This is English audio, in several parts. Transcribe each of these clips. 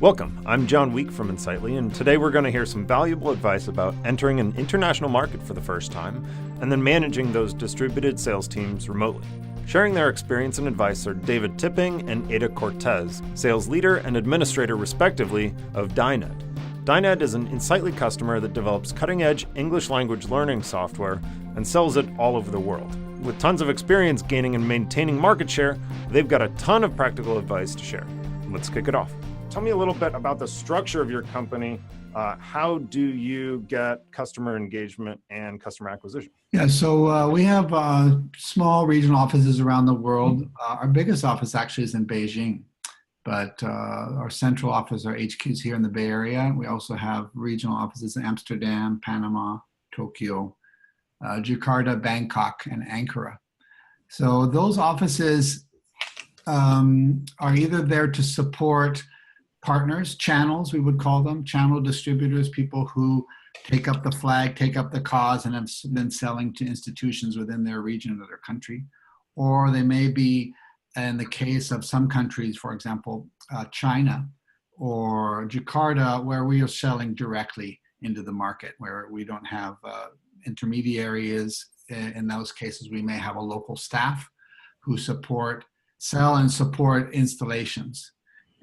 Welcome, I'm John Week from Insightly, and today we're going to hear some valuable advice about entering an international market for the first time, and then managing those distributed sales teams remotely. Sharing their experience and advice are David Tipping and Ada Cortez, sales leader and administrator respectively of DynEd. DynEd is an Insightly customer that develops cutting-edge English language learning software and sells it all over the world. With tons of experience gaining and maintaining market share, they've got a ton of practical advice to share. Let's kick it off. Tell me a little bit about the structure of your company. How do you get customer engagement and customer acquisition? Yeah, so we have small regional offices around the world. Our biggest office actually is in Beijing, but our central office, our HQ is here in the Bay Area. We also have regional offices in Amsterdam, Panama, Tokyo, Jakarta, Bangkok, and Ankara. So those offices are either there to support partners, channels, we would call them, channel distributors, people who take up the flag, take up the cause, and have been selling to institutions within their region or their country. Or they may be, in the case of some countries, for example, China or Jakarta, where we are selling directly into the market, where we don't have intermediaries. In those cases, we may have a local staff who sell and support installations.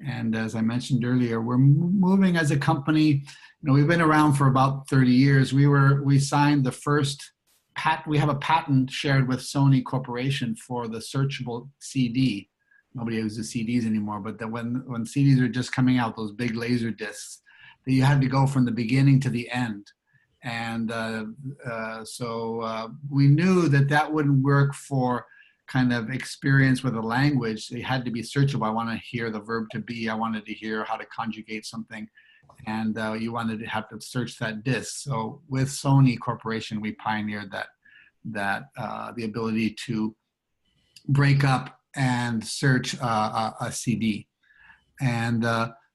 And as I mentioned earlier, we're moving as a company. We've been around for about 30 years. We signed the first we have a patent shared with Sony Corporation for the searchable CD. Nobody uses CDs anymore, but when CDs are just coming out, those big laser discs, that you had to go from the beginning to the end. And so we knew that wouldn't work for kind of experience with a language. It had to be searchable. I want to hear the verb to be. I wanted to hear how to conjugate something. And you wanted to have to search that disc. So with Sony Corporation, we pioneered that the ability to break up and search a CD. And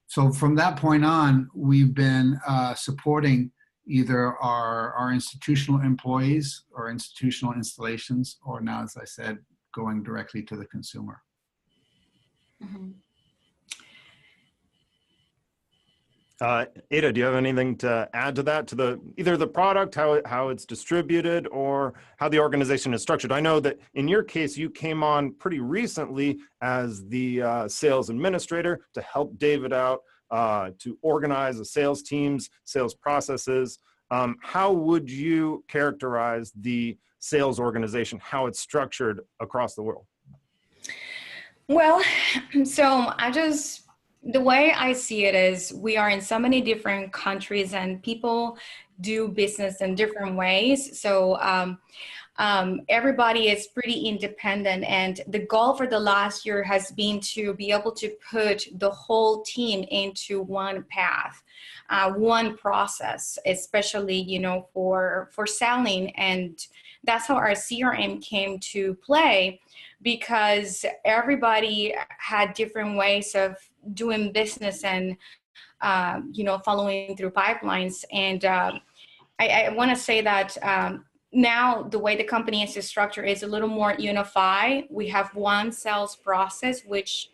so from that point on, we've been supporting either our institutional employees or institutional installations, or now, as I said, going directly to the consumer. Mm-hmm. Ada, do you have anything to add to that, to either the product, how it's distributed, or how the organization is structured? I know that in your case, you came on pretty recently as the sales administrator to help David out, to organize the sales teams, sales processes. How would you characterize the sales organization, how it's structured across the world? Well, so the way I see it is we are in so many different countries and people do business in different ways. So everybody is pretty independent, and the goal for the last year has been to be able to put the whole team into one path, one process, especially, for selling. And that's how our CRM came to play, because everybody had different ways of doing business and, following through pipelines. And I want to say that now the way the company is structured is a little more unified. We have one sales process, which,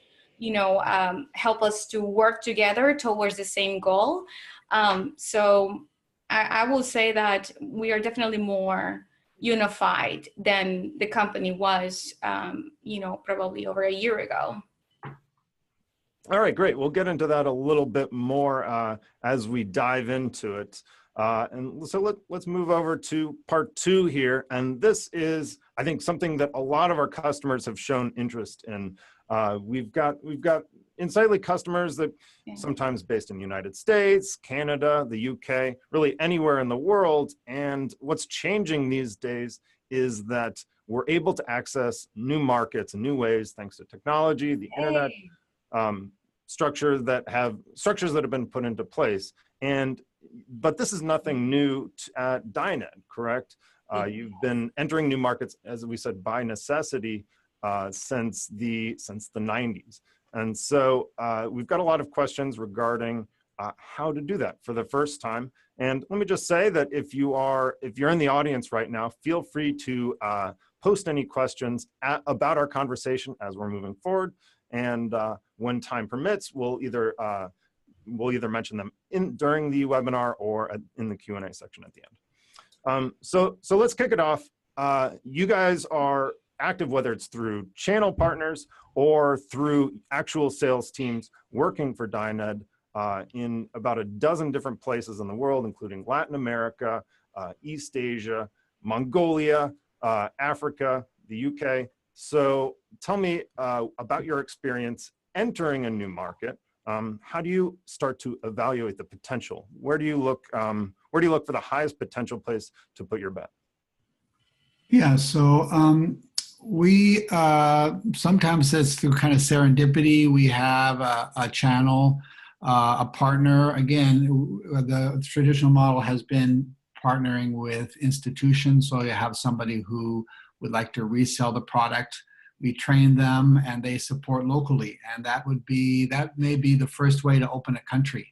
help us to work together towards the same goal. So I will say that we are definitely more unified than the company was, probably over a year ago. All right, great. We'll get into that a little bit more as we dive into it. And so let's move over to part 2 here. And this is, I think, something that a lot of our customers have shown interest in. We've got Insightly customers that sometimes based in the United States, Canada, the UK, really anywhere in the world. And what's changing these days is that we're able to access new markets in new ways, thanks to technology, the internet, structures that have been put into place. But this is nothing new at DynEd, correct? You've been entering new markets, as we said, by necessity since the 90s. And so we've got a lot of questions regarding how to do that for the first time. And let me just say that if you're in the audience right now, feel free to post any questions about our conversation as we're moving forward. And when time permits, we'll either we'll either mention them during the webinar or in the Q&A section at the end. So let's kick it off. You guys are active, whether it's through channel partners or through actual sales teams working for DynEd in about a dozen different places in the world, including Latin America, East Asia, Mongolia, Africa, the UK. So tell me about your experience entering a new market. How do you start to evaluate the potential? Where do you look for the highest potential place to put your bet? Yeah, so we sometimes it's through kind of serendipity. We have a channel, a partner. Again, the traditional model has been partnering with institutions. So you have somebody who would like to resell the product. We train them and they support locally. And that may be the first way to open a country,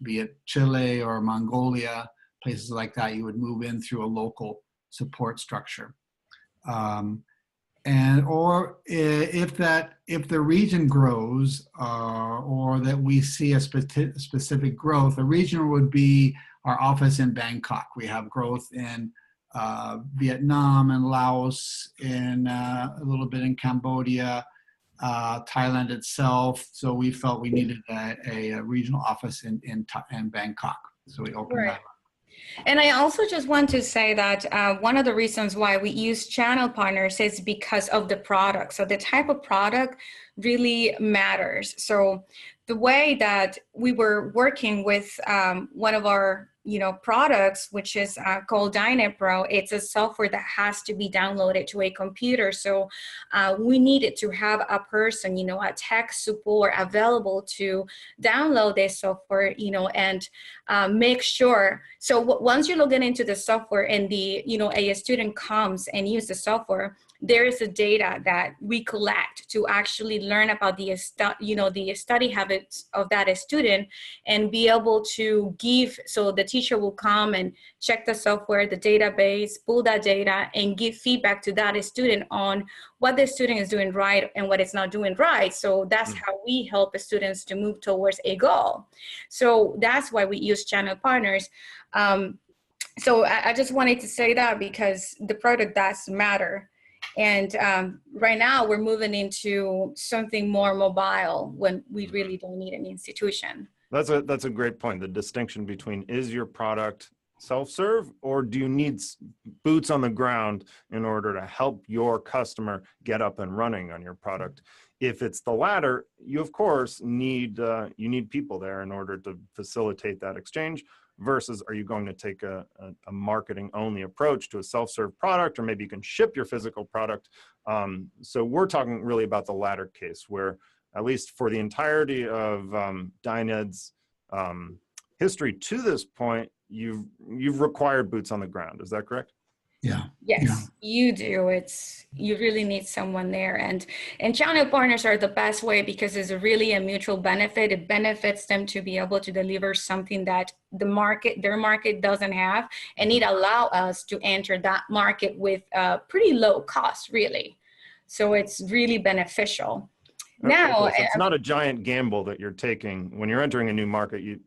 be it Chile or Mongolia, places like that. You would move in through a local support structure. Or if the region grows or that we see a specific growth, a region would be our office in Bangkok. We have growth in Vietnam and Laos, in a little bit in Cambodia, Thailand itself. So we felt we needed a regional office in Bangkok. So we opened that. And I also just want to say that one of the reasons why we use channel partners is because of the product. So the type of product really matters. So the way that we were working with one of our products, which is called DynEd Pro, it's a software that has to be downloaded to a computer. So we needed to have a person, a tech support available to download this software, and make sure. So once you log into the software and a student comes and use the software, there is a data that we collect to actually learn about the study habits of that student and be able to give. So the teacher will come and check the software, the database, pull that data and give feedback to that student on what the student is doing right and what it's not doing right. So that's how we help the students to move towards a goal. So that's why we use channel partners. So I just wanted to say that because the product does matter. And right now we're moving into something more mobile when we really don't need an institution. That's a great point. The distinction between, is your product self-serve or do you need boots on the ground in order to help your customer get up and running on your product? If it's the latter, you of course need people there in order to facilitate that exchange. Versus, are you going to take a marketing only approach to a self-serve product, or maybe you can ship your physical product? So we're talking really about the latter case, where at least for the entirety of DynEd's history to this point, you've required boots on the ground. Is that correct? Yeah. Yes, you do. You really need someone there, and channel partners are the best way because it's really a mutual benefit. It benefits them to be able to deliver something that their market doesn't have, and it allow us to enter that market with pretty low cost, really. So it's really beneficial. Now, so it's not a giant gamble that you're taking when you're entering a new market.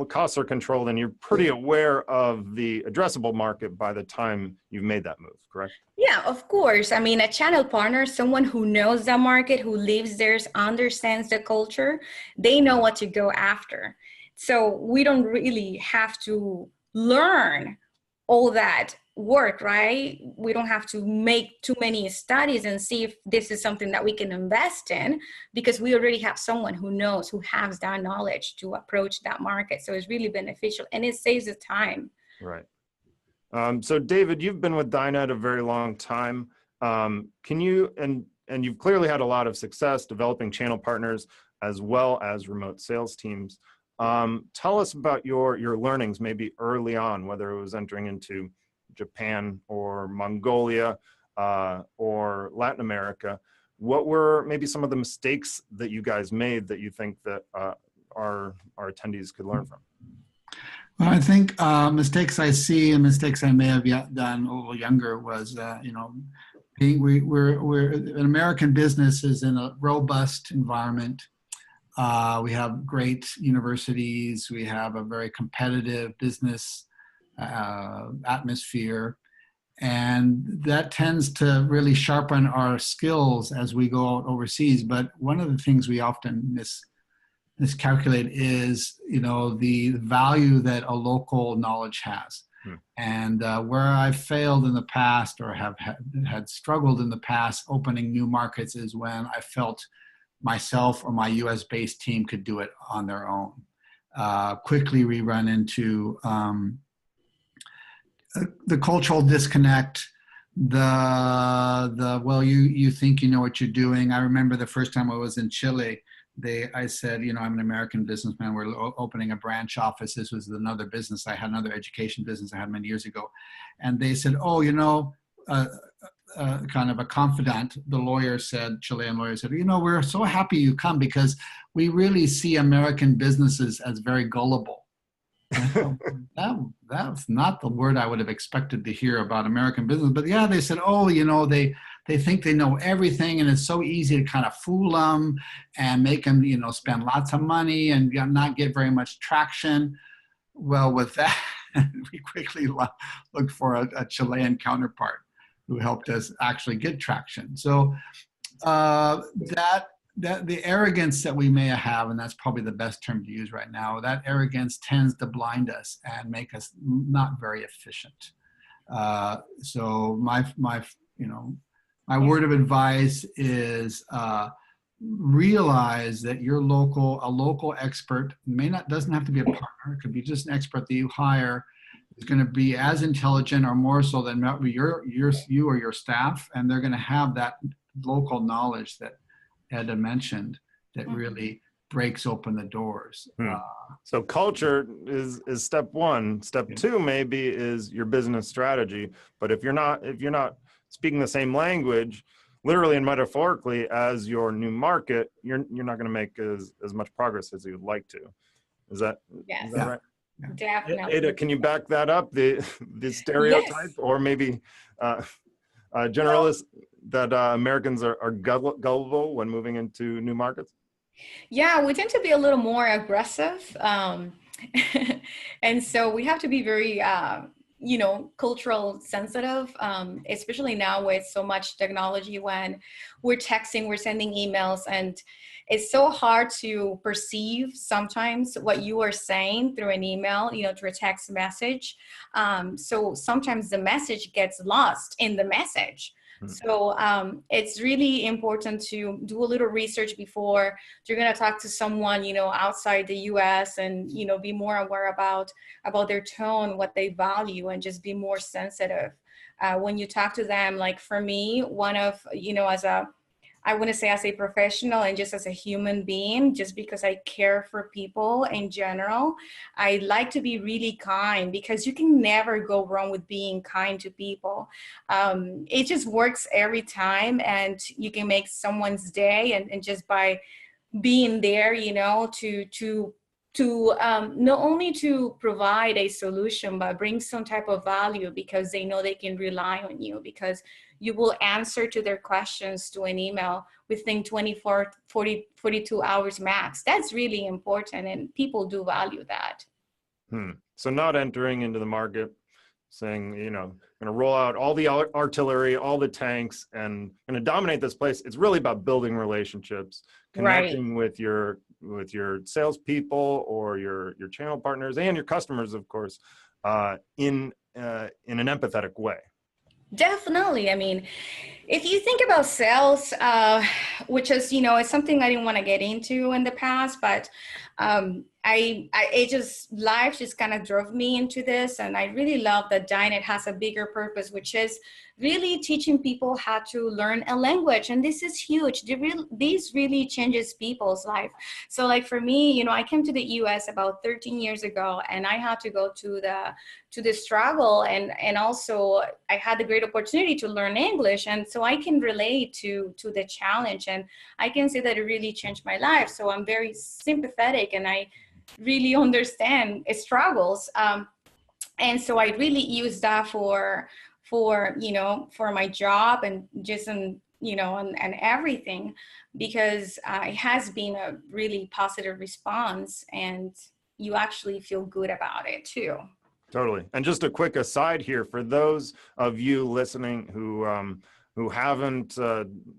Costs are controlled and you're pretty aware of the addressable market by the time you've made that move, correct? Yeah, of course. I mean, a channel partner, someone who knows the market, who lives there, understands the culture, they know what to go after. So we don't really have to learn all that work, right? We don't have to make too many studies and see if this is something that we can invest in, because we already have someone who knows, who has that knowledge to approach that market. So it's really beneficial and it saves the time. Right. So David, you've been with DynEd a very long time. Can you, and you've clearly had a lot of success developing channel partners as well as remote sales teams. Tell us about your learnings maybe early on, whether it was entering into Japan or Mongolia or Latin America. What were maybe some of the mistakes that you guys made that you think that our attendees could learn from? Well, I think mistakes I see and mistakes I may have done a little younger was, we're an American business is in a robust environment. We have great universities. We have a very competitive business atmosphere. And that tends to really sharpen our skills as we go out overseas. But one of the things we often miscalculate is, the value that a local knowledge has. And where I've failed in the past or have had struggled in the past opening new markets is when I felt myself or my US-based team could do it on their own. Quickly we run into the cultural disconnect, well, you think you know what you're doing. I remember the first time I was in Chile, I said, I'm an American businessman. We're opening a branch office. This was another business. I had another education business I had many years ago. And they said, kind of a confidant, the lawyer said, Chilean lawyer said, we're so happy you come because we really see American businesses as very gullible. That's not the word I would have expected to hear about American business. But yeah, they said, they think they know everything, and it's so easy to kind of fool them and make them, spend lots of money and not get very much traction. Well, with that, we quickly looked for a Chilean counterpart who helped us actually get traction. So that the arrogance that we may have, and that's probably the best term to use right now, that arrogance tends to blind us and make us not very efficient. So my word of advice is realize that a local expert doesn't have to be a partner. It could be just an expert that you hire is going to be as intelligent or more so than you or your staff, and they're going to have that local knowledge that Ed mentioned that really breaks open the doors. So culture is step one. Step two maybe is your business strategy. But if you're not speaking the same language, literally and metaphorically, as your new market, you're not going to make as much progress as you'd like to. Is that right? Definitely. Ada, can you back that up? The stereotype, or maybe generalist that Americans are gullible when moving into new markets? Yeah, we tend to be a little more aggressive. And so we have to be very, cultural sensitive, especially now with so much technology. When we're texting, we're sending emails, and it's so hard to perceive sometimes what you are saying through an email, through a text message. So sometimes the message gets lost in the message. So it's really important to do a little research before you're going to talk to someone, outside the US, and, be more aware about their tone, what they value, and just be more sensitive when you talk to them. Like for me, one of, I want to say as a professional and just as a human being, just because I care for people in general, I like to be really kind, because you can never go wrong with being kind to people. It just works every time, and you can make someone's day, and just by being there, to not only to provide a solution, but bring some type of value, because they know they can rely on you, because you will answer to their questions to an email within 24, 40, 42 hours max. That's really important, and people do value that. So not entering into the market saying, going to roll out all the artillery, all the tanks, and going to dominate this place. It's really about building relationships, connecting with your salespeople or your channel partners and your customers, of course, in an empathetic way. Definitely. I mean, if you think about sales, which is, it's something I didn't want to get into in the past, but life just kind of drove me into this. And I really love that DynEd has a bigger purpose, which is really teaching people how to learn a language. And this is huge. This really changes people's life. So like for me, I came to the US about 13 years ago, and I had to go to the struggle. And also I had the great opportunity to learn English. And so I can relate to the challenge, and I can say that it really changed my life. So I'm very sympathetic, and I really understand struggles. And so I really use that for my job, and just and everything, because it has been a really positive response, and you actually feel good about it too. Totally. And just a quick aside here for those of you listening who haven't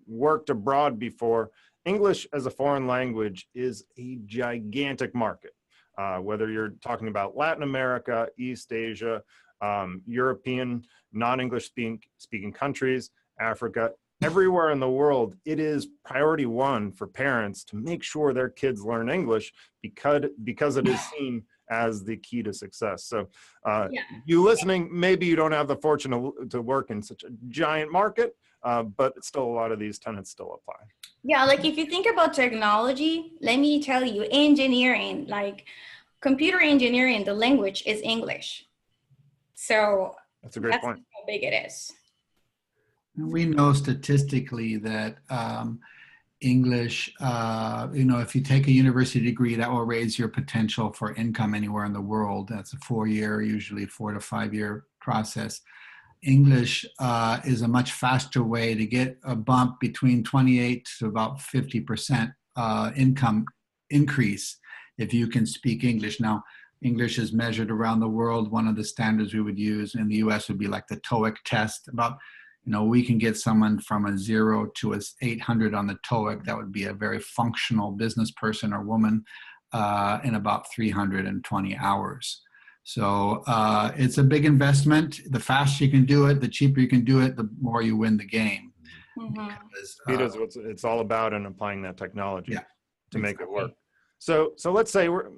worked abroad before, English as a foreign language is a gigantic market. Whether you're talking about Latin America, East Asia, European, non-English speaking countries, Africa, everywhere in the world, it is priority one for parents to make sure their kids learn English because it is seen as the key to success. So you listening, maybe you don't have the fortune to work in such a giant market, but still a lot of these tenets still apply. Yeah, like if you think about technology, let me tell you, engineering, like computer engineering, the language is English. So that's a great point. How big it is. We know statistically that English, if you take a university degree, that will raise your potential for income anywhere in the world. That's a 4-year, usually 4 to 5 year process. English is a much faster way to get a bump between 28 to about 50% income increase if you can speak English. Now, English is measured around the world. One of the standards we would use in the US would be like the TOEIC test. We can get someone from a 0 to a 800 on the TOEIC. That would be a very functional business person or woman in about 320 hours. So it's a big investment. The faster you can do it, the cheaper you can do it, the more you win the game. Mm-hmm. Speed is what it's all about, and applying that technology to make it work. So let's say we're,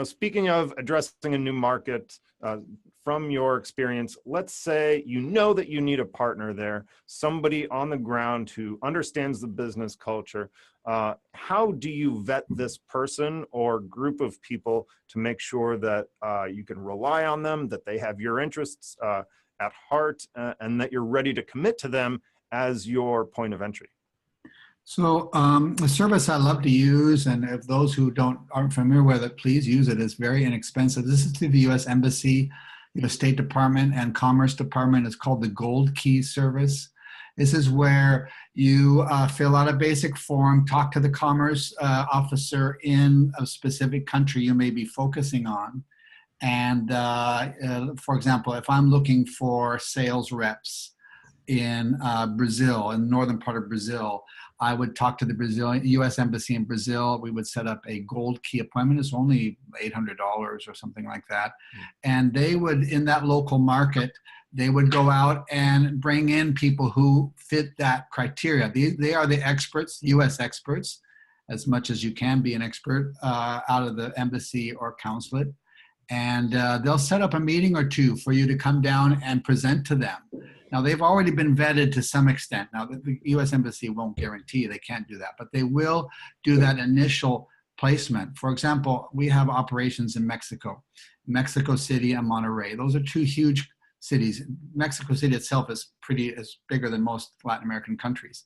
speaking of addressing a new market, from your experience, let's say that you need a partner there, somebody on the ground who understands the business culture. How do you vet this person or group of people to make sure that you can rely on them, that they have your interests at heart, and that you're ready to commit to them as your point of entry? So a service I love to use, and if those who aren't familiar with it, please use it. It's very inexpensive. This is through the U.S. Embassy, State Department, and Commerce Department. It's called the Gold Key service. This is where you fill out a basic form, talk to the commerce officer in a specific country you may be focusing on. And for example, if I'm looking for sales reps in Brazil, in the northern part of Brazil, I would talk to the U.S. Embassy in Brazil. We would set up a gold key appointment. It's only $800 or something like that. And they would, in that local market, they would go out and bring in people who fit that criteria. They are the experts, U.S. experts, as much as you can be an expert out of the embassy or consulate. And they'll set up a meeting or two for you to come down and present to them. Now, they've already been vetted to some extent. Now, the U.S. Embassy won't guarantee they can't do that, but they will do that initial placement. For example, we have operations in Mexico City and Monterrey. Those are two huge cities. Mexico City itself is bigger than most Latin American countries.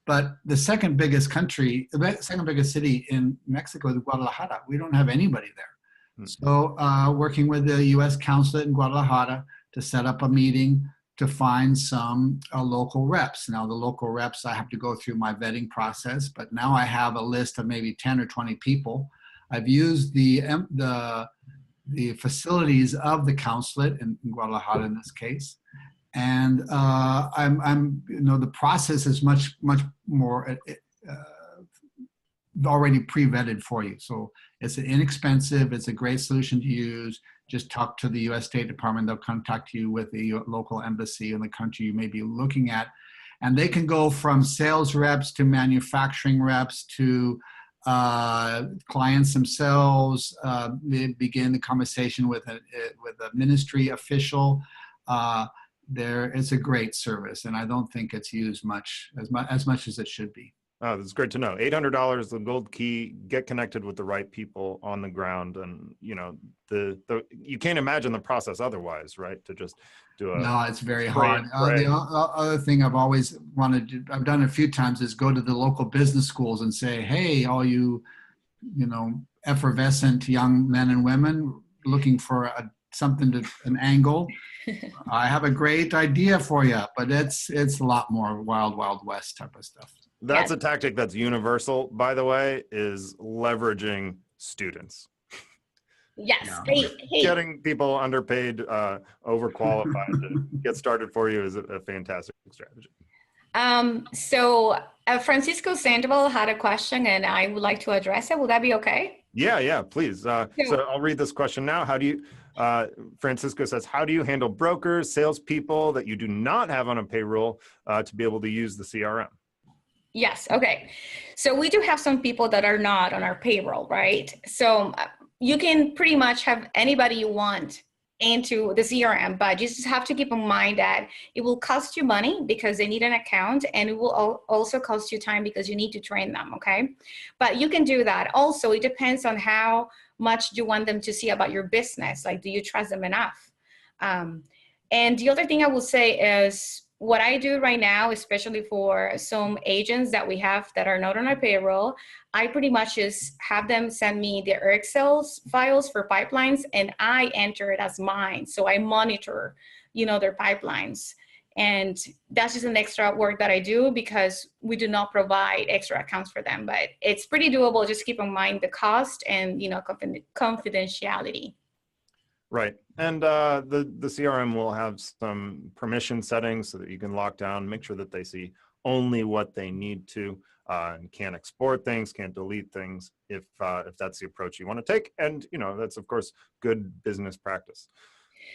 But the second biggest city in Mexico is Guadalajara. We don't have anybody there. So working with the U.S. consulate in Guadalajara to set up a meeting to find some local reps. Now, the local reps, I have to go through my vetting process, but now I have a list of maybe 10 or 20 people. I've used the facilities of the consulate in Guadalajara in this case, and the process is much more already pre-vetted for you. So it's inexpensive. It's a great solution to use. Just talk to the U.S. State Department. They'll contact you with the local embassy in the country you may be looking at. And they can go from sales reps to manufacturing reps to clients themselves. They begin the conversation with a ministry official. It's a great service, and I don't think it's used as much as it should be. Oh, that's great to know. $800, the gold key, get connected with the right people on the ground. And, you can't imagine the process otherwise, right? To just do No, it's very hard. The other thing I've always wanted to, I've done a few times, is go to the local business schools and say, hey, all you, effervescent young men and women looking for a an angle, I have a great idea for you, but it's a lot more wild, wild west type of stuff. That's a tactic that's universal, by the way, is leveraging students. Yes. Yeah. Hey. Getting people underpaid, overqualified to get started for you is a fantastic strategy. So Francisco Sandoval had a question and I would like to address it. Would that be okay? Yeah, please. So I'll read this question now. How do you, Francisco says, how do you handle brokers, salespeople that you do not have on a payroll to be able to use the CRM? Yes. Okay. So we do have some people that are not on our payroll, right? So you can pretty much have anybody you want into the CRM, but you just have to keep in mind that it will cost you money because they need an account, and it will also cost you time because you need to train them, okay? But you can do that. Also, it depends on how much you want them to see about your business. Like, do you trust them enough? And the other thing I will say is, what I do right now, especially for some agents that we have that are not on our payroll, I pretty much just have them send me their Excel files for pipelines, and I enter it as mine. So I monitor, their pipelines. And that's just an extra work that I do because we do not provide extra accounts for them. But it's pretty doable. Just keep in mind the cost and, confidentiality. Right. And the CRM will have some permission settings so that you can lock down, make sure that they see only what they need to, and can't export things, can't delete things if that's the approach you want to take. And, that's, of course, good business practice.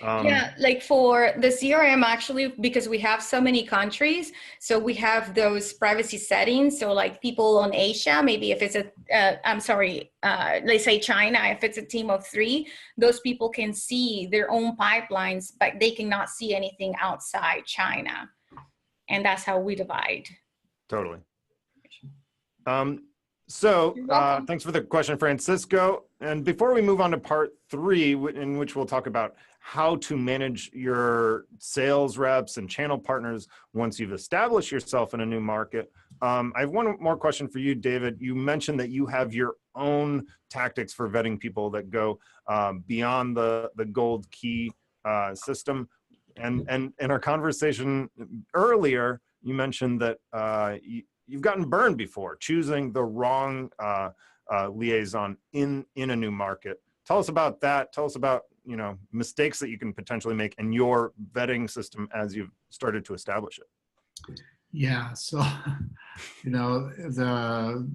Yeah, like for the CRM, actually, because we have so many countries, so we have those privacy settings. So like people on Asia, maybe if it's let's say China, if it's a team of 3, those people can see their own pipelines, but they cannot see anything outside China. And that's how we divide. Totally. So thanks for the question, Francisco. And before we move on to part 3, in which we'll talk about how to manage your sales reps and channel partners once you've established yourself in a new market, I have one more question for you, David. You mentioned that you have your own tactics for vetting people that go beyond the gold key system. And in our conversation earlier, you mentioned that you've gotten burned before choosing the wrong liaison in a new market. Tell us about that. Tell us about mistakes that you can potentially make in your vetting system as you've started to establish it. Yeah, so the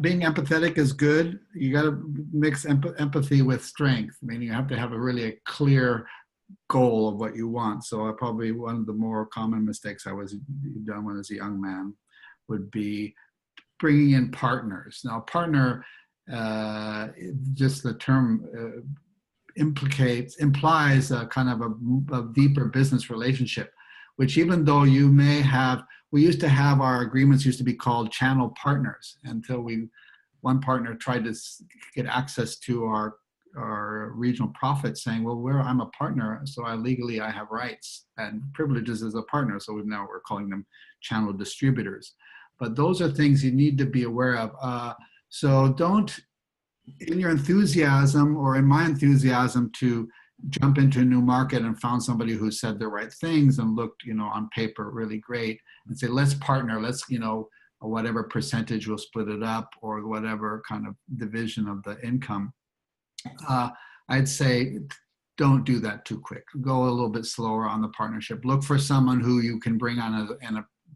being empathetic is good. You got to mix empathy with strength. Meaning you have to have a clear goal of what you want. So probably one of the more common mistakes I was done when I was a young man would be bringing in partners. Now, partner, just the term implies a kind of a deeper business relationship, which even though we used to have our agreements used to be called channel partners until one partner tried to get access to our regional profits, saying, well, I'm a partner, so legally I have rights and privileges as a partner. So now we're calling them channel distributors. But those are things you need to be aware of. So don't, in your enthusiasm or in my enthusiasm to jump into a new market and found somebody who said the right things and looked, on paper really great, and say, let's partner, let's, whatever percentage we'll split it up or whatever kind of division of the income. I'd say don't do that too quick. Go a little bit slower on the partnership. Look for someone who you can bring on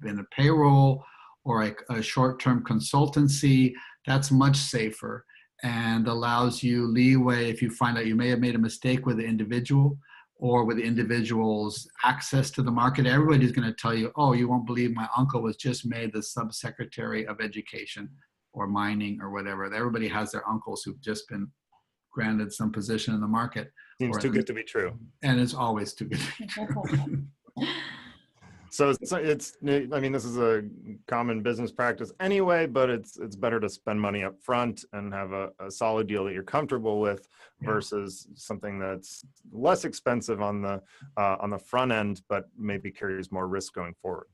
in a payroll or a short-term consultancy. That's much safer and allows you leeway if you find out you may have made a mistake with the individual or with the individual's access to the market. Everybody's going to tell you, oh, you won't believe my uncle was just made the subsecretary of education or mining or whatever. Everybody has their uncles who've just been granted some position in the market. Seems too good to be true. And it's always too good to be true. So it's, I mean, this is a common business practice anyway, but it's better to spend money up front and have a solid deal that you're comfortable with versus something that's less expensive on the front end, but maybe carries more risk going forward.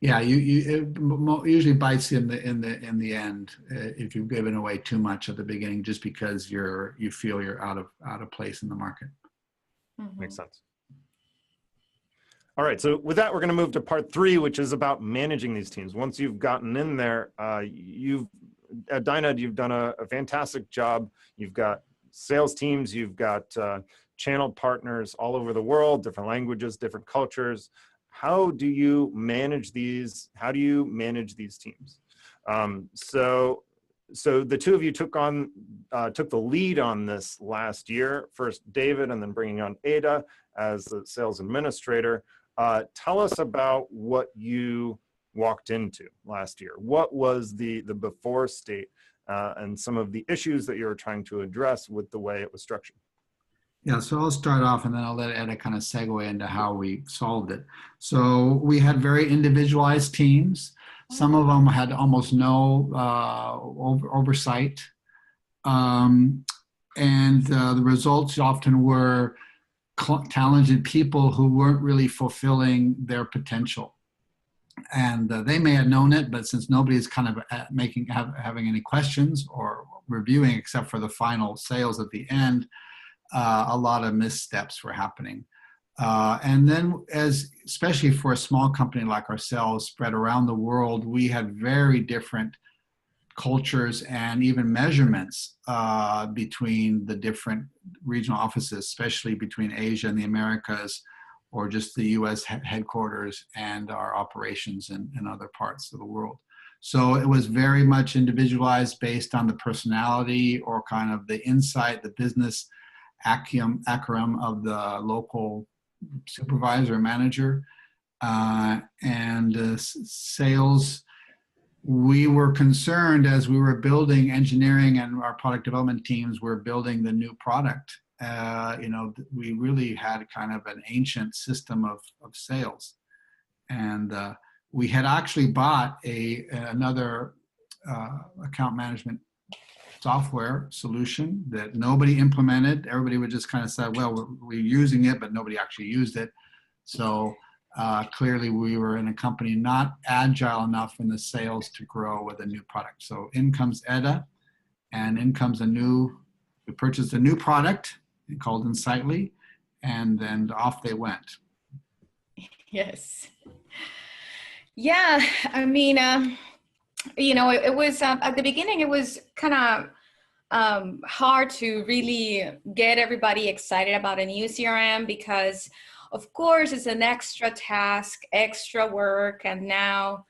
Yeah, it usually bites in the end if you've given away too much at the beginning, just because you feel you're out of place in the market. Makes sense. All right, so with that, we're going to move to part 3, which is about managing these teams. Once you've gotten in there, at DynEd, you've done a fantastic job. You've got sales teams, you've got channel partners all over the world, different languages, different cultures. How do you manage these? How do you manage these teams? So the two of you took the lead on this last year. First David, and then bringing on Ada as the sales administrator. Tell us about what you walked into last year. What was the before state and some of the issues that you were trying to address with the way it was structured? Yeah, so I'll start off and then I'll let Eda kind of segue into how we solved it. So we had very individualized teams. Some of them had almost no oversight. And the results often were talented people who weren't really fulfilling their potential. And they may have known it, but since nobody's kind of having any questions or reviewing except for the final sales at the end, a lot of missteps were happening. And then especially for a small company like ourselves spread around the world, we had very different cultures and even measurements between the different regional offices, especially between Asia and the Americas, or just the US headquarters and our operations in other parts of the world. So it was very much individualized based on the personality or kind of the insight, the business acumen of the local supervisor or manager. Sales, we were concerned as we were building engineering and our product development teams were building the new product. We really had kind of an ancient system of sales. And we had actually bought another account management software solution that nobody implemented. Everybody would just kind of say, well, we're using it, but nobody actually used it. So clearly we were in a company not agile enough in the sales to grow with a new product. So in comes Eda, and in comes we purchased a new product called Insightly, and then off they went. Yes. Yeah, I mean, it was at the beginning, it was kind of hard to really get everybody excited about a new CRM because, of course, it's an extra task, extra work, and now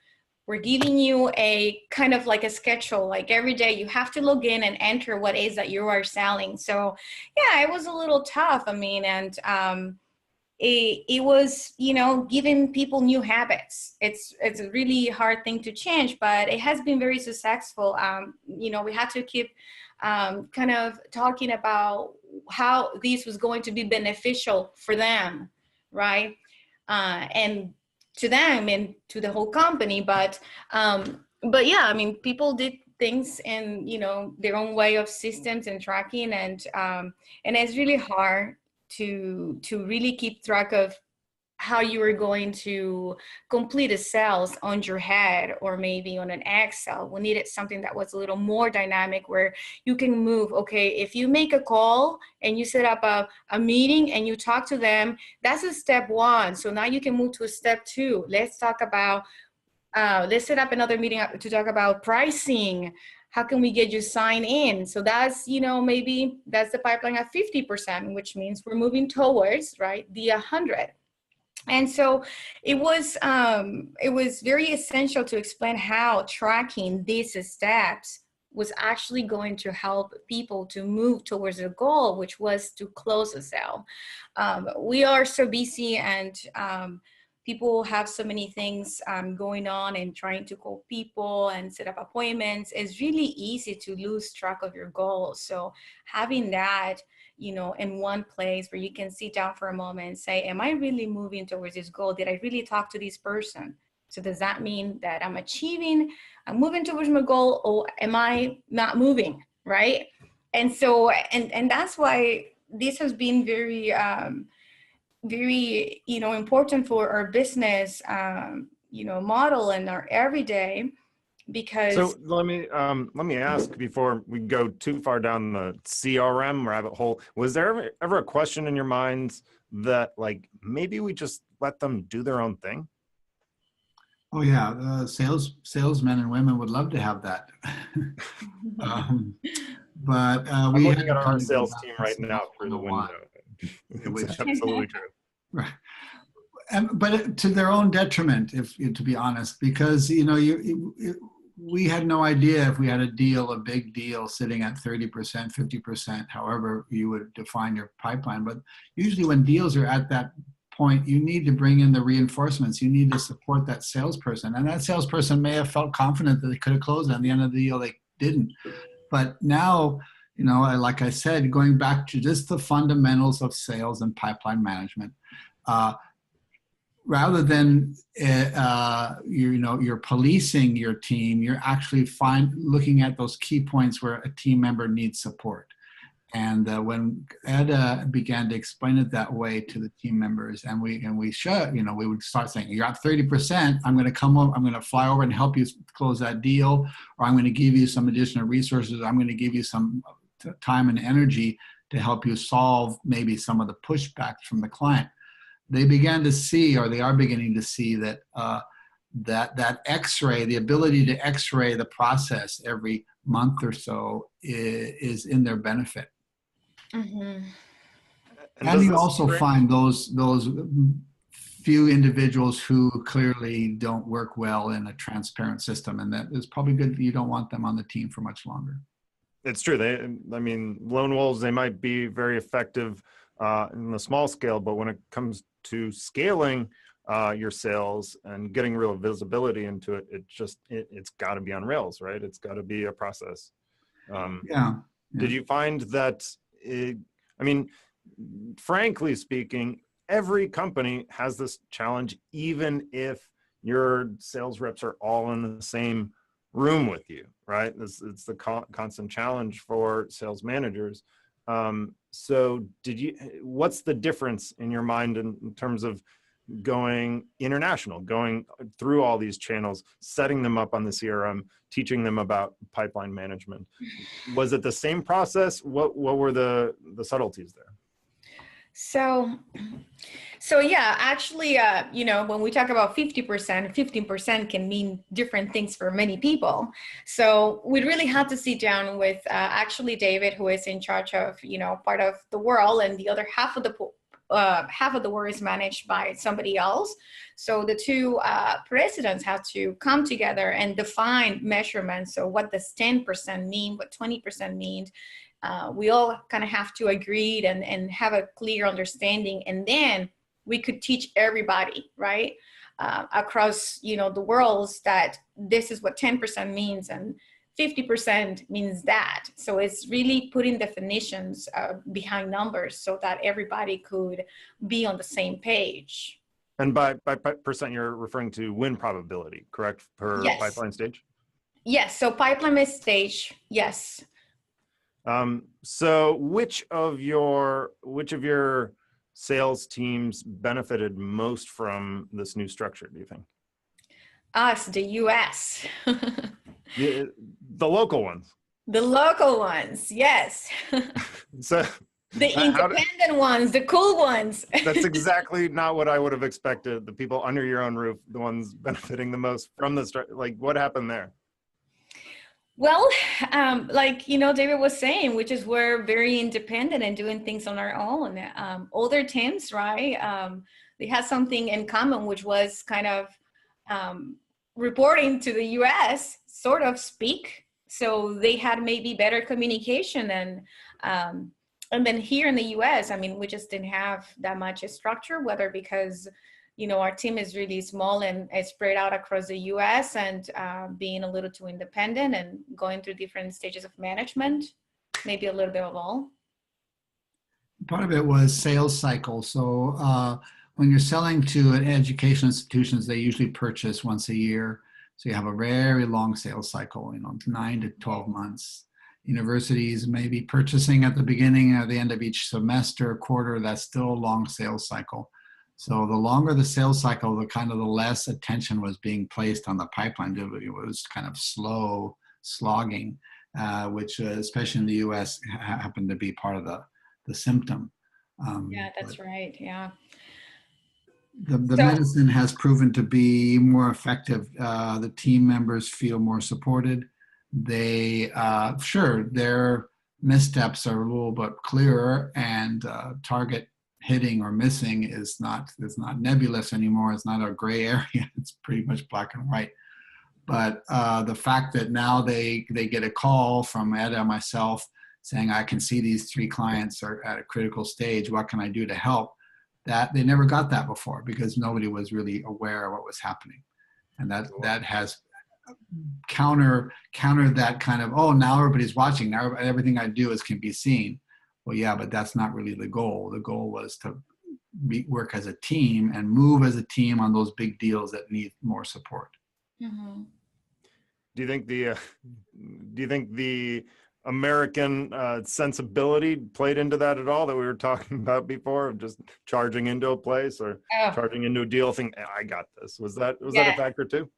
we're giving you a kind of like a schedule, like every day you have to log in and enter what is that you are selling. So yeah, it was a little tough. I mean, and it was, giving people new habits. It's a really hard thing to change, but it has been very successful. We had to keep kind of talking about how this was going to be beneficial for them, right? And to them and to the whole company, but yeah, I mean, people did things in their own way of systems and tracking, and it's really hard to really keep track of how you are going to complete a sales on your head or maybe on an Excel. We needed something that was a little more dynamic where you can move. Okay, if you make a call and you set up a meeting and you talk to them, that's a step 1. So now you can move to a step 2. Let's talk about, let's set up another meeting to talk about pricing. How can we get you signed in? So that's, maybe that's the pipeline at 50%, which means we're moving towards, right, the 100. And so it was very essential to explain how tracking these steps was actually going to help people to move towards the goal, which was to close a sale. We are so busy, and people have so many things going on and trying to call people and set up appointments. It's really easy to lose track of your goals. So having that, in one place where you can sit down for a moment and say, am I really moving towards this goal? Did I really talk to this person? So does that mean that I'm moving towards my goal, or am I not moving, right? And so, and that's why this has been very, very, important for our business model in our everyday, because So let me ask before we go too far down the CRM rabbit hole. Was there ever a question in your minds that like maybe we just let them do their own thing? Oh yeah, salesmen and women would love to have that. um, but I'm we looking at had to our kind of go sales back team to right sales now through the 101, window. It's which absolutely true. right. But to their own detriment, if to be honest, because we had no idea if we had a big deal sitting at 30%, 50%, however you would define your pipeline. But usually when deals are at that point, you need to bring in the reinforcements. You need to support that salesperson. And that salesperson may have felt confident that they could have closed it. At the end of the deal, they didn't. But now, like I said, going back to just the fundamentals of sales and pipeline management, rather than you're policing your team, you're actually looking at those key points where a team member needs support. And when Ed began to explain it that way to the team members, and we would start saying, "You're at 30%. I'm going to come over. I'm going to fly over and help you close that deal, or I'm going to give you some additional resources. I'm going to give you some time and energy to help you solve maybe some of the pushbacks from the client." They began to see, or they are beginning to see, that that X-ray, the ability to X-ray the process every month or so, is in their benefit. Mm-hmm. And you also find those few individuals who clearly don't work well in a transparent system, and that is probably good. You don't want them on the team for much longer. It's true. Lone wolves, they might be very effective in the small scale, but when it comes to scaling your sales and getting real visibility into it, it's got to be on rails, right? It's got to be a process. Yeah. Did you find that? Frankly speaking, every company has this challenge, even if your sales reps are all in the same room with you, right? It's the constant challenge for sales managers. So what's the difference in your mind in terms of going international, going through all these channels, setting them up on the CRM, teaching them about pipeline management? Was it the same process? What were the subtleties there? So yeah, actually, when we talk about 50%, 15% can mean different things for many people. So we really had to sit down with actually David, who is in charge of, part of the world, and the other half of the world is managed by somebody else. So the two presidents have to come together and define measurements. So what does 10% mean? What 20% means? We all kind of have to agree and have a clear understanding, and then we could teach everybody, right, across the worlds, that this is what 10% means and 50% means that. So it's really putting definitions behind numbers so that everybody could be on the same page. And by percent, you're referring to win probability, correct, per Yes. pipeline stage? Yes. So pipeline stage, yes. So which of your sales teams benefited most from this new structure, do you think? Us, the US. The local ones. The local ones, yes. So the independent ones, the cool ones. That's exactly not what I would have expected. The people under your own roof, the ones benefiting the most from the start. Like, what happened there? Well, David was saying, which is we're very independent and doing things on our own. Older teams, right? They had something in common, which was kind of reporting to the US, sort of speak. So they had maybe better communication. And then here in the US, we just didn't have that much structure, whether because our team is really small and spread out across the US, and being a little too independent and going through different stages of management, maybe a little bit of all. Part of it was sales cycle. So when you're selling to an education institutions, they usually purchase once a year. So you have a very long sales cycle, 9 to 12 months. Universities may be purchasing at the beginning or the end of each semester, quarter. That's still a long sales cycle. So the longer the sales cycle, the kind of the less attention was being placed on the pipeline. It was kind of slow slogging, which especially in the U.S. happened to be part of the symptom. Yeah, that's right. Yeah. The So, medicine has proven to be more effective. The team members feel more supported. They, sure, their missteps are a little bit clearer, and target hitting or missing is not nebulous anymore. It's not a gray area. It's pretty much black and white. But the fact that now they get a call from Ed and myself saying, I can see these 3 clients are at a critical stage. What can I do to help? That they never got that before because nobody was really aware of what was happening. And that has countered that kind of, oh, now everybody's watching. Now everything I do can be seen. Well, yeah, but that's not really the goal. The goal was to work as a team and move as a team on those big deals that need more support. mhm. Do you think the American sensibility played into that at all that we were talking about before, of just charging into a place or charging into a deal, think I got this? Was that a factor too?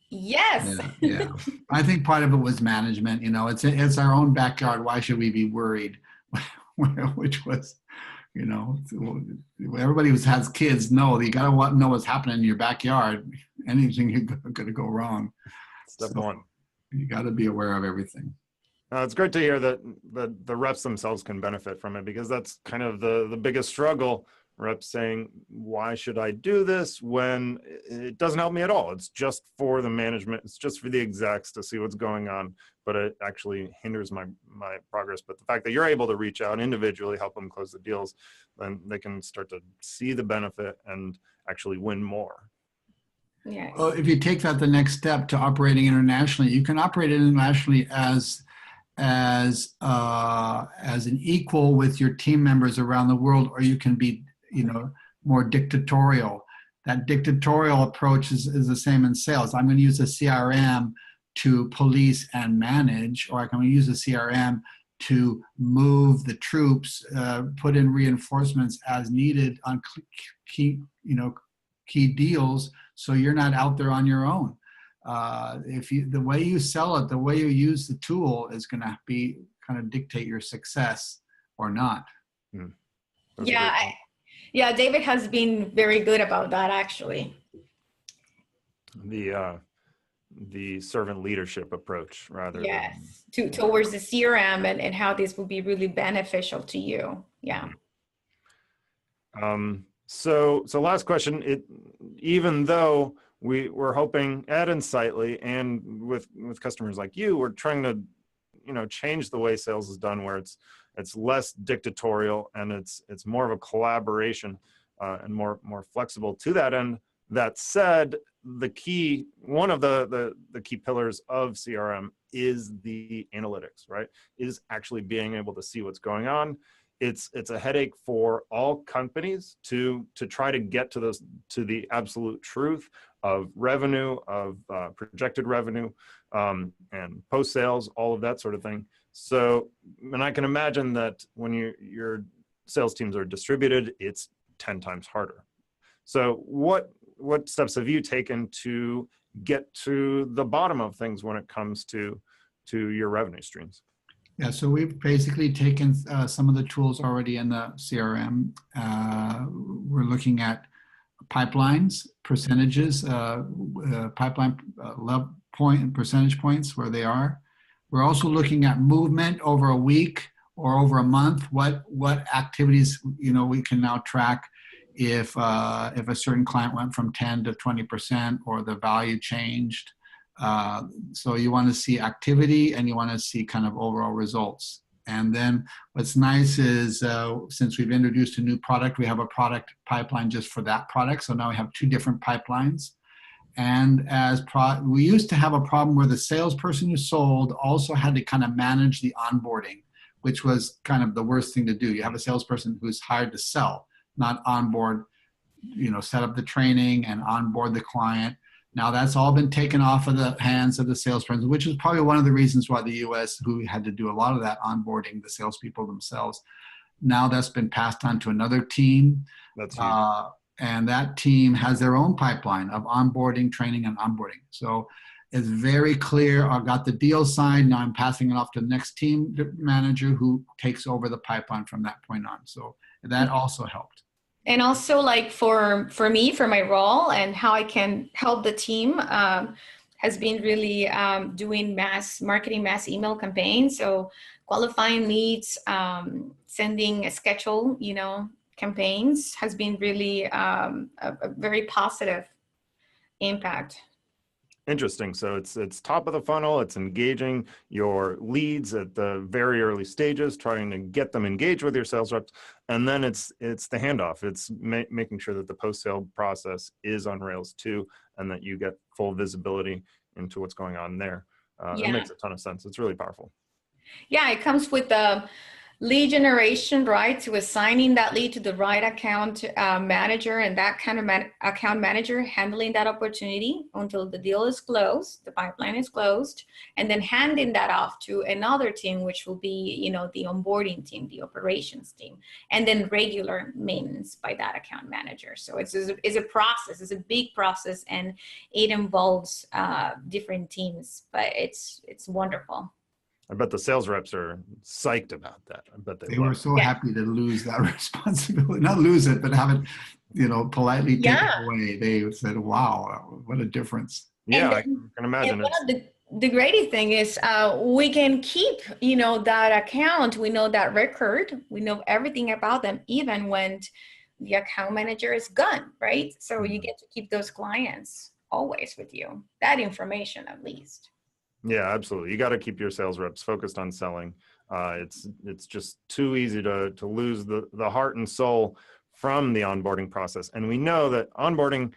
Yes. Yeah. I think part of it was management. It's our own backyard. Why should we be worried? Which was, everybody who has kids know you got to know what's happening in your backyard. Anything is going to go wrong. Step one. You got to be aware of everything. It's great to hear that the reps themselves can benefit from it, because that's kind of the biggest struggle. Reps saying, why should I do this when it doesn't help me at all? It's just for the management. It's just for the execs to see what's going on, but it actually hinders my progress. But the fact that you're able to reach out individually, help them close the deals, then they can start to see the benefit and actually win more. Yeah. Well, if you take that the next step to operating internationally, you can operate internationally as an equal with your team members around the world, or you can be more dictatorial. That dictatorial approach is the same in sales. I'm going to use a CRM to police and manage, or I can use a CRM to move the troops, put in reinforcements as needed on key deals, so you're not out there on your own. The way you sell it, the way you use the tool is going to be kind of dictate your success or not. Yeah, David has been very good about that, actually. The servant leadership approach, rather. Yes, towards the CRM and how this will be really beneficial to you. Yeah. So last question. Even though we're hoping at Insightly and with customers like you, we're trying to change the way sales is done, where it's less dictatorial and it's more of a collaboration and more flexible to that end. That said, one of the key pillars of CRM is the analytics, right? Is actually being able to see what's going on. It's a headache for all companies to try to get to the absolute truth of revenue, of projected revenue, and post sales, all of that sort of thing. So, and I can imagine that when your sales teams are distributed, it's 10 times harder. So what steps have you taken to get to the bottom of things when it comes to your revenue streams? Yeah, so we've basically taken some of the tools already in the CRM. We're looking at pipelines, percentages, pipeline percentage points, where they are. We're also looking at movement over a week or over a month. What activities we can now track if a certain client went from 10 to 20% or the value changed. So you want to see activity and you want to see kind of overall results. And then what's nice is since we've introduced a new product, we have a product pipeline just for that product. So now we have 2 different pipelines. And we used to have a problem where the salesperson who sold also had to kind of manage the onboarding, which was kind of the worst thing to do. You have a salesperson who's hired to sell, not onboard, set up the training and onboard the client. Now that's all been taken off of the hands of the salesperson, which is probably one of the reasons why the U.S., who had to do a lot of that onboarding, the salespeople themselves, Now that's been passed on to another team. That's huge. And that team has their own pipeline of onboarding, training, and onboarding. So it's very clear. I got the deal signed. Now I'm passing it off to the next team manager who takes over the pipeline from that point on. So that also helped. And also, like for me, for my role and how I can help the team, has been really doing mass marketing, mass email campaigns. So qualifying leads, sending a schedule, campaigns has been really a very positive impact. Interesting. So it's top of the funnel. It's engaging your leads at the very early stages, trying to get them engaged with your sales reps, and then it's the handoff. It's making sure that the post-sale process is on rails too, and that you get full visibility into what's going on there. It makes a ton of sense. It's really powerful. Yeah, it comes with the lead generation, right? To assigning that lead to the right account manager, and that kind of account manager handling that opportunity until the deal is closed, the pipeline is closed, and then handing that off to another team, which will be, the onboarding team, the operations team, and then regular maintenance by that account manager. So it's a process, it's a big process, and it involves different teams, but it's wonderful. I bet the sales reps are psyched about that. I bet they were so happy to lose that responsibility, not lose it, but have it, politely take it away. They said, wow, what a difference. Yeah, I can imagine. One of the greatest thing is we can keep, that account. We know that record. We know everything about them, even when the account manager is gone, right? So you get to keep those clients always with you, that information at least. Yeah, absolutely. You got to keep your sales reps focused on selling. It's just too easy to lose the heart and soul from the onboarding process. And we know that onboarding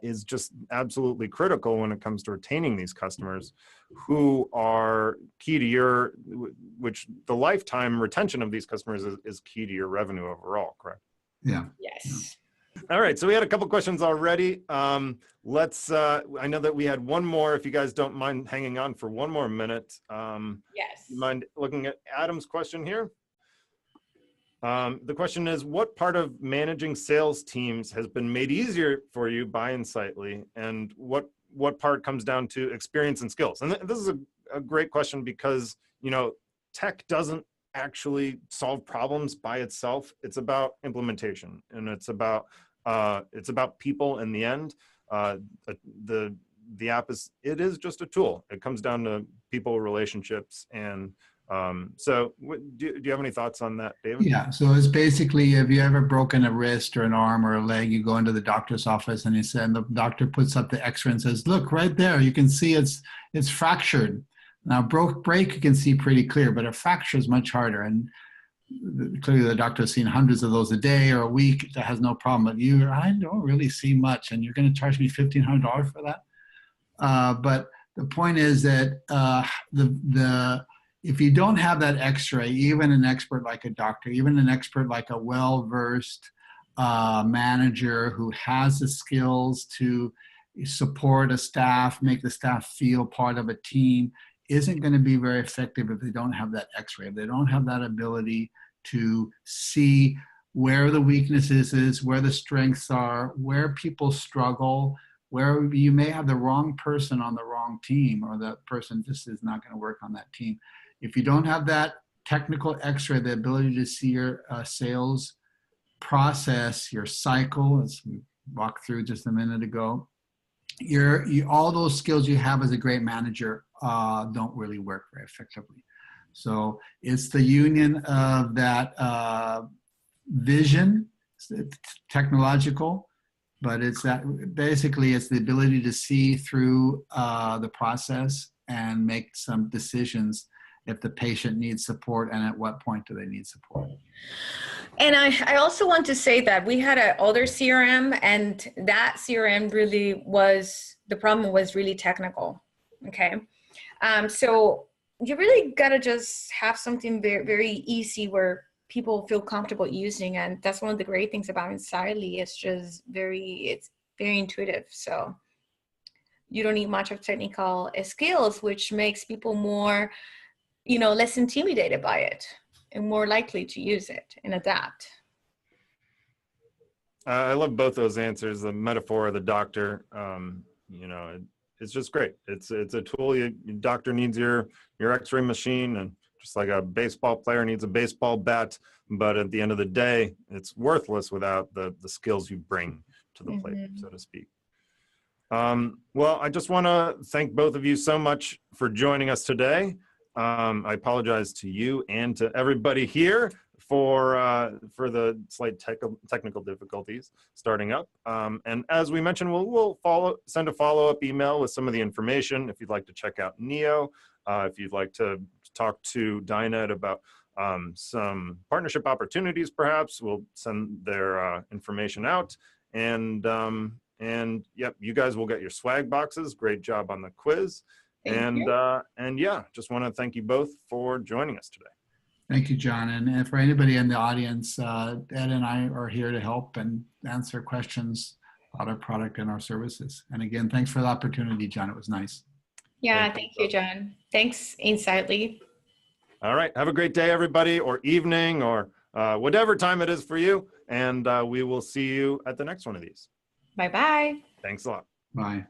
is just absolutely critical when it comes to retaining these customers who are key to which the lifetime retention of these customers is key to your revenue overall, correct? Yeah. Yes. Yeah. All right, so we had a couple questions already. I know that we had one more, if you guys don't mind hanging on for one more minute. Yes. You mind looking at Adam's question here? The question is, what part of managing sales teams has been made easier for you by Insightly, and what part comes down to experience and skills? And this is a great question because, tech doesn't actually solve problems by itself. It's about implementation, and it's about people in the end. The app is just a tool. It comes down to people, relationships, and so do you have any thoughts on that, David? Yeah, so it's basically, have you ever broken a wrist or an arm or a leg, you go into the doctor's office and the doctor puts up the x-ray and says, look right there, you can see it's fractured. Now break you can see pretty clear, but a fracture is much harder. And clearly the doctor has seen hundreds of those a day or a week, that has no problem. But I don't really see much, and you're going to charge me $1,500 for that? But the point is that if you don't have that x-ray, even an expert like a doctor, even an expert like a well-versed manager who has the skills to support a staff, make the staff feel part of a team, isn't going to be very effective if they don't have that x-ray, if they don't have that ability to see where the weaknesses is, where the strengths are, where people struggle, where you may have the wrong person on the wrong team, or that person just is not going to work on that team. If you don't have that technical x-ray, the ability to see your sales process, your cycle, as we walked through just a minute ago, all those skills you have as a great manager don't really work very effectively. So it's the union of that vision, technological, but it's basically it's the ability to see through the process and make some decisions if the patient needs support and at what point do they need support. And I also want to say that we had another CRM, and that CRM really the problem was really technical, okay? So you really gotta just have something very, very easy where people feel comfortable using, and that's one of the great things about Insightly. It's very intuitive. So you don't need much of technical skills, which makes people more, less intimidated by it. and more likely to use it and adapt. I love both those answers. The metaphor of the doctor, you know, it's just great. It's a tool. Your doctor needs your X-ray machine, and just like a baseball player needs a baseball bat. But at the end of the day, it's worthless without the skills you bring to the plate, so to speak. Well, I just want to thank both of you so much for joining us today. I apologize to you and to everybody here for the slight technical difficulties starting up. And as we mentioned, we'll send a follow-up email with some of the information if you'd like to check out NEO, if you'd like to talk to DynEd about some partnership opportunities, perhaps we'll send their information out. And yep, you guys will get your swag boxes. Great job on the quiz. And yeah, just want to thank you both for joining us today. Thank you, John. And for anybody in the audience, Ed and I are here to help and answer questions about our product and our services. And again, thanks for the opportunity, John. It was nice. Yeah, thank you, John. Thanks, Insightly. All right. Have a great day, everybody, or evening, or whatever time it is for you. And we will see you at the next one of these. Bye-bye. Thanks a lot. Bye.